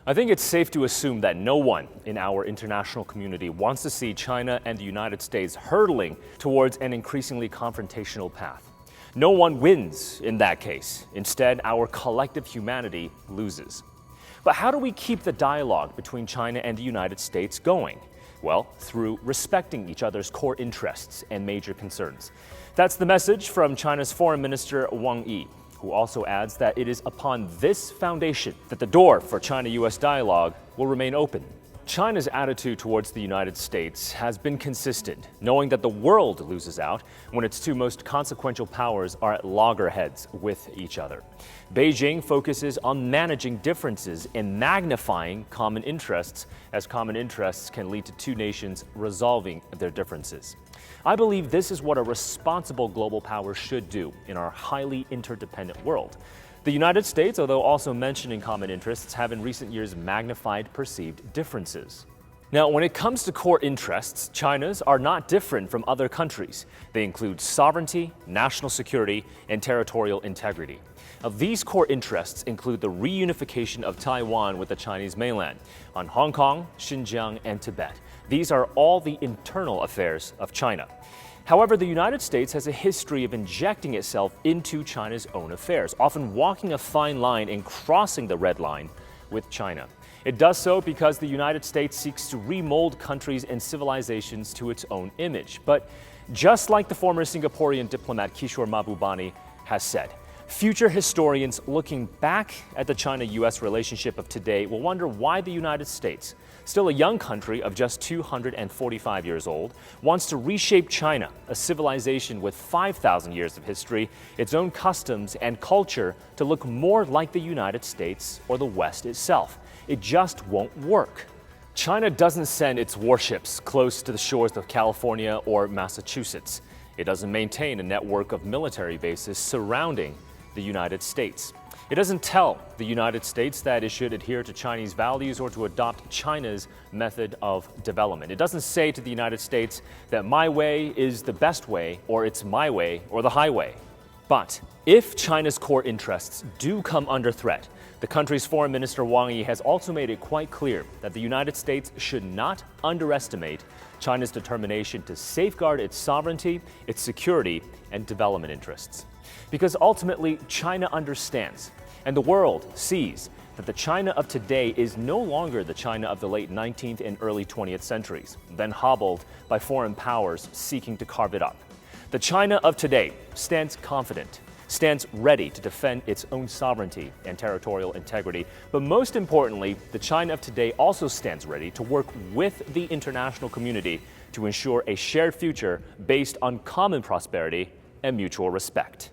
I think it's safe to assume that no one in our international community wants to see China and the United States hurtling towards an increasingly confrontational path. No one wins in that case. Instead, our collective humanity loses. But how do we keep the dialogue between China and the United States going? Well, through respecting each other's core interests and major concerns. That's the message from China's Foreign Minister Wang Yi, who also adds that it is upon this foundation that the door for China-U.S. dialogue will remain open. China's attitude towards the United States has been consistent, knowing that the world loses out when its two most consequential powers are at loggerheads with each other. Beijing focuses on managing differences and magnifying common interests, as common interests can lead to two nations resolving their differences. I believe this is what a responsible global power should do in our highly interdependent world. The United States, although also mentioning common interests, have in recent years magnified perceived differences. Now, when it comes to core interests, China's are not different from other countries. They include sovereignty, national security, and territorial integrity. Now, these core interests include the reunification of Taiwan with the Chinese mainland, on Hong Kong, Xinjiang, and Tibet. These are all the internal affairs of China. However, the United States has a history of injecting itself into China's own affairs, often walking a fine line and crossing the red line with China. It does so because the United States seeks to remold countries and civilizations to its own image. But just like the former Singaporean diplomat Kishore Mahbubani has said, future historians looking back at the China-U.S. relationship of today will wonder why the United States, still a young country of just 245 years old, wants to reshape China, a civilization with 5,000 years of history, its own customs and culture, to look more like the United States or the West itself. It just won't work. China doesn't send its warships close to the shores of California or Massachusetts. It doesn't maintain a network of military bases surrounding the United States. It doesn't tell the United States that it should adhere to Chinese values or to adopt China's method of development. It doesn't say to the United States that my way is the best way, or it's my way or the highway. But if China's core interests do come under threat, the country's foreign minister Wang Yi has also made it quite clear that the United States should not underestimate China's determination to safeguard its sovereignty, its security, and development interests. Because ultimately, China understands, and the world sees, that the China of today is no longer the China of the late 19th and early 20th centuries, then hobbled by foreign powers seeking to carve it up. The China of today stands confident, stands ready to defend its own sovereignty and territorial integrity. But most importantly, the China of today also stands ready to work with the international community to ensure a shared future based on common prosperity and mutual respect.